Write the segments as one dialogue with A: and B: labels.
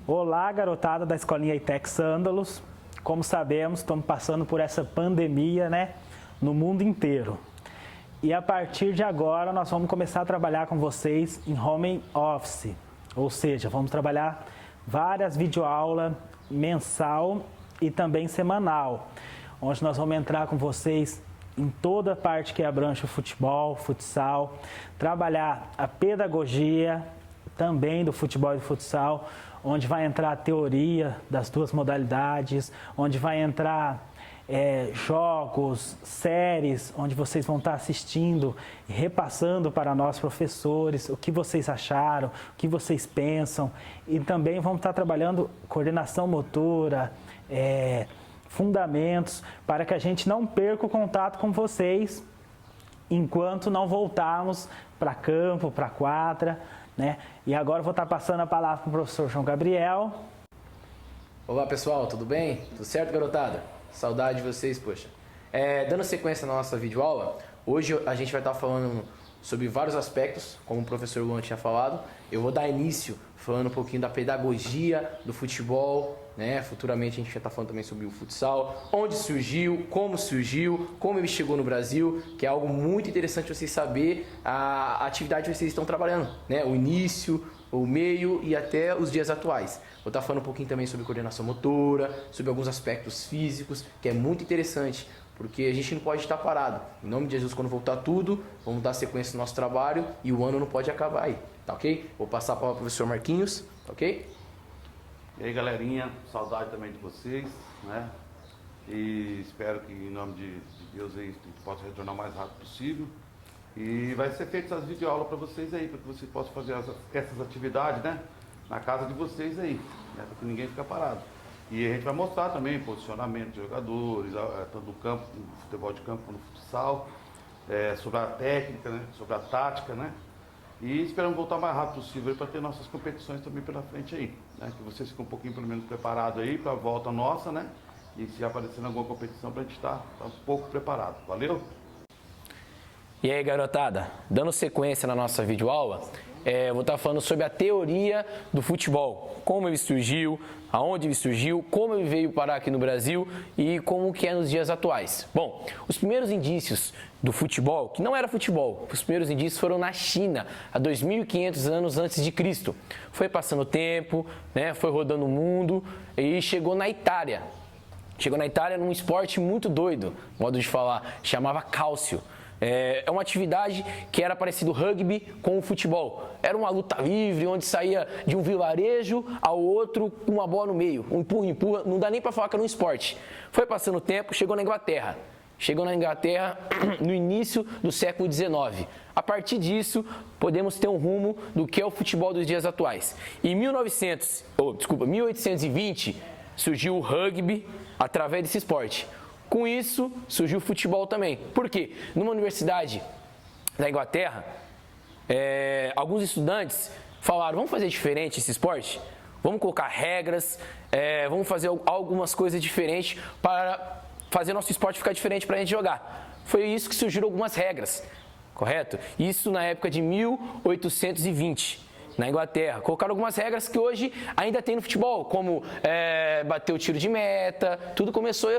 A: Olá, garotada da Escolinha ITEC Sândalos. Como sabemos, estamos passando por essa pandemia, no mundo inteiro. E a partir de agora, nós vamos começar a trabalhar com vocês em home office. Ou seja, vamos trabalhar várias videoaulas mensal e também semanal, onde nós vamos entrar com vocês em toda a parte que abrange o futebol, futsal, trabalhar a pedagogia também do futebol e do futsal, onde vai entrar a teoria das duas modalidades, onde vai entrar jogos, séries, onde vocês vão estar assistindo e repassando para nós professores o que vocês acharam, o que vocês pensam, e também vamos estar trabalhando coordenação motora, fundamentos, para que a gente não perca o contato com vocês enquanto não voltarmos para campo, para quadra, E agora eu vou estar passando a palavra para o professor João Gabriel.
B: Olá pessoal, tudo bem? Tudo certo, garotada? Saudade de vocês, poxa. Dando sequência na nossa videoaula, hoje a gente vai estar falando sobre vários aspectos, como o professor Luan tinha falado. Eu vou dar início falando um pouquinho da pedagogia do futebol, Futuramente a gente vai estar falando também sobre o futsal, onde surgiu, como ele chegou no Brasil, que é algo muito interessante vocês saber a atividade que vocês estão trabalhando, O início, o meio e até os dias atuais. Vou estar falando um pouquinho também sobre coordenação motora, sobre alguns aspectos físicos, que é muito interessante, porque a gente não pode estar parado. Em nome de Jesus, quando voltar tudo, vamos dar sequência no nosso trabalho e o ano não pode acabar aí, tá ok? Vou passar a palavra para o professor Marquinhos, tá ok?
C: E aí, galerinha, saudade também de vocês, E espero que em nome de Deus aí a gente possa retornar o mais rápido possível. E vai ser feita essas videoaulas para vocês aí, para que vocês possam fazer essas atividades, na casa de vocês aí, para que ninguém fique parado. E a gente vai mostrar também posicionamento de jogadores, tanto no campo, no futebol de campo, no futsal, sobre a técnica, sobre a tática, E esperamos voltar o mais rápido possível para ter nossas competições também pela frente aí, Que vocês fiquem um pouquinho pelo menos preparados aí para a volta nossa, E se aparecer em alguma competição para a gente estar um pouco preparado. Valeu?
B: E aí, garotada, dando sequência na nossa videoaula, vou estar falando sobre a teoria do futebol, como ele surgiu, aonde ele surgiu, como ele veio parar aqui no Brasil e como que é nos dias atuais. Bom, os primeiros indícios do futebol, que não era futebol, os primeiros indícios foram na China, há 2.500 anos antes de Cristo. Foi passando o tempo, foi rodando o mundo e chegou na Itália. Chegou na Itália num esporte muito doido, modo de falar, chamava cálcio. É uma atividade que era parecido rugby com o futebol. Era uma luta livre, onde saía de um vilarejo ao outro com uma bola no meio. Um empurra, não dá nem para falar que era um esporte. Foi passando o tempo, chegou na Inglaterra. Chegou na Inglaterra no início do século XIX. A partir disso, podemos ter um rumo do que é o futebol dos dias atuais. Em 1820, surgiu o rugby através desse esporte. Com isso, surgiu o futebol também. Por quê? Numa universidade da Inglaterra, alguns estudantes falaram, vamos fazer diferente esse esporte? Vamos colocar regras, vamos fazer algumas coisas diferentes para fazer nosso esporte ficar diferente para a gente jogar. Foi isso que surgiram algumas regras, correto? Isso na época de 1820. Na Inglaterra, colocaram algumas regras que hoje ainda tem no futebol, como bater o tiro de meta, tudo começou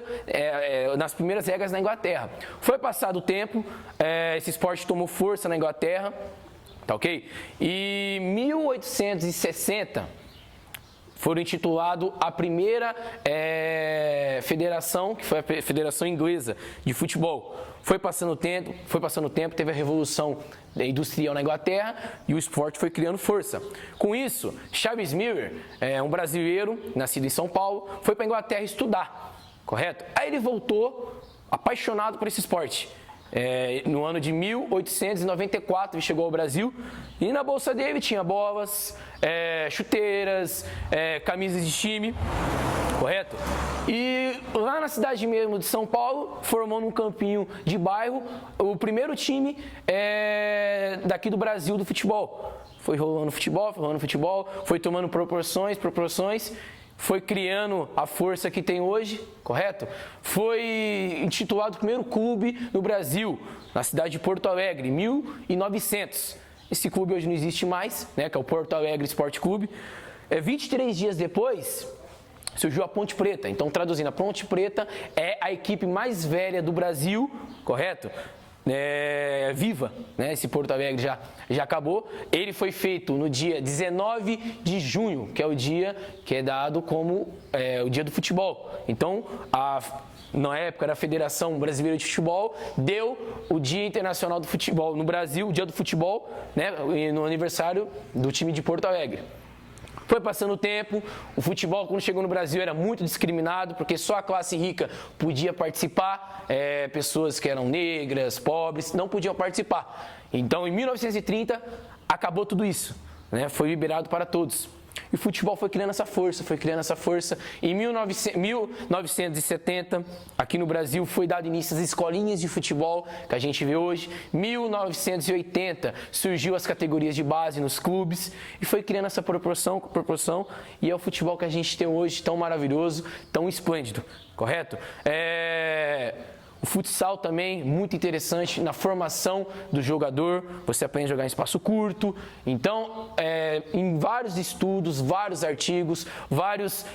B: nas primeiras regras na Inglaterra. Foi passado o tempo, esse esporte tomou força na Inglaterra, tá ok? E em 1860 foram intitulado a primeira federação, que foi a Federação Inglesa de Futebol. Foi passando o tempo, teve a Revolução Industrial na Inglaterra e o esporte foi criando força. Com isso, Charles Miller, um brasileiro, nascido em São Paulo, foi para a Inglaterra estudar, correto? Aí ele voltou apaixonado por esse esporte. No ano de 1894 ele chegou ao Brasil e na bolsa dele tinha bolas, chuteiras, camisas de time, correto? E lá na cidade mesmo de São Paulo, formou num campinho de bairro o primeiro time daqui do Brasil do futebol. Foi rolando futebol, foi tomando proporções, foi criando a força que tem hoje, correto? Foi intitulado o primeiro clube no Brasil, na cidade de Porto Alegre, em 1900. Esse clube hoje não existe mais, que é o Porto Alegre Esporte Clube. 23 dias depois, surgiu a Ponte Preta. Então, traduzindo, a Ponte Preta é a equipe mais velha do Brasil, correto? Viva, né? Esse Porto Alegre já acabou. Ele foi feito no dia 19 de junho, que é o dia que é dado como o dia do futebol. Então, na época da Federação Brasileira de Futebol, deu o Dia Internacional do Futebol no Brasil, o dia do futebol, né? No aniversário do time de Porto Alegre. Foi passando o tempo, o futebol quando chegou no Brasil era muito discriminado, porque só a classe rica podia participar, pessoas que eram negras, pobres, não podiam participar. Então, em 1930, acabou tudo isso, né? Foi liberado para todos. E o futebol foi criando essa força, Em 1970, aqui no Brasil, foi dado início às escolinhas de futebol que a gente vê hoje. 1980, surgiu as categorias de base nos clubes e foi criando essa proporção e é o futebol que a gente tem hoje, tão maravilhoso, tão esplêndido, correto? O futsal também, muito interessante na formação do jogador, você aprende a jogar em espaço curto. Então, em vários estudos, vários artigos, vários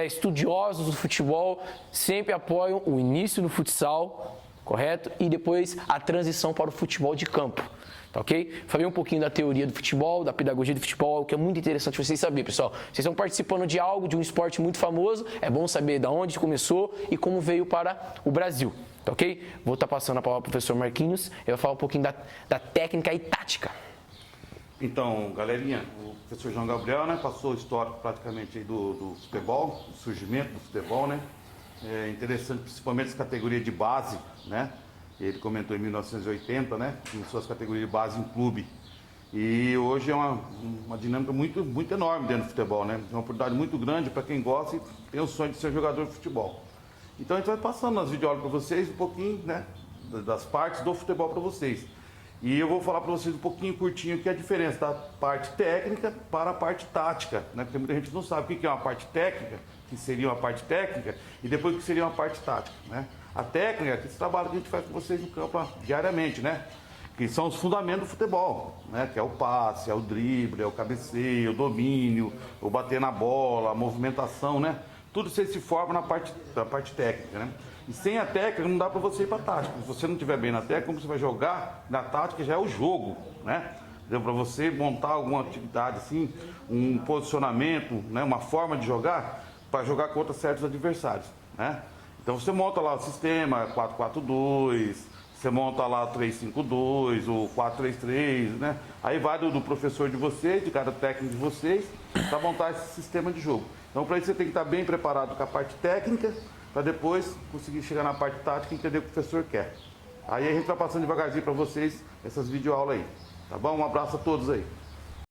B: estudiosos do futebol sempre apoiam o início do futsal, correto? E depois a transição para o futebol de campo. Tá ok? Falei um pouquinho da teoria do futebol, da pedagogia do futebol, que é muito interessante vocês saberem, pessoal. Vocês estão participando de algo, de um esporte muito famoso, é bom saber de onde começou e como veio para o Brasil. Tá ok? Vou estar passando a palavra para o professor Marquinhos, ele vai falar um pouquinho da técnica e tática.
C: Então, galerinha, o professor João Gabriel, né, passou o histórico praticamente aí do futebol, do surgimento do futebol, né? É interessante, principalmente as categorias de base, né? Ele comentou em 1980, né? Começou as categorias de base em clube. E hoje é uma dinâmica muito, muito enorme dentro do futebol, né? É uma oportunidade muito grande para quem gosta e tem o sonho de ser jogador de futebol. Então a gente vai passando nas videoaulas para vocês um pouquinho, né? Das partes do futebol para vocês. E eu vou falar para vocês um pouquinho curtinho que é a diferença da parte técnica para a parte tática, né? Porque muita gente não sabe o que é uma parte técnica, que seria uma parte técnica, e depois o que seria uma parte tática, né? A técnica é esse trabalho que a gente faz com vocês no campo diariamente, né? Que são os fundamentos do futebol, né? Que é o passe, é o drible, é o cabeceio, o domínio, o bater na bola, a movimentação, né? Tudo isso se forma na parte técnica, né? E sem a técnica não dá para você ir para a tática. Se você não estiver bem na técnica, como você vai jogar na tática já é o jogo, né? Deu para você montar alguma atividade assim, um posicionamento, né? Uma forma de jogar para jogar contra certos adversários, né? Então você monta lá o sistema 4-4-2, você monta lá o 3-5-2, o 4-3-3, né? Aí vai do professor de vocês, de cada técnico de vocês, para montar esse sistema de jogo. Então para isso você tem que estar bem preparado com a parte técnica, para depois conseguir chegar na parte tática e entender o que o professor quer. Aí a gente vai passando devagarzinho para vocês essas videoaulas aí. Tá bom? Um abraço a todos aí.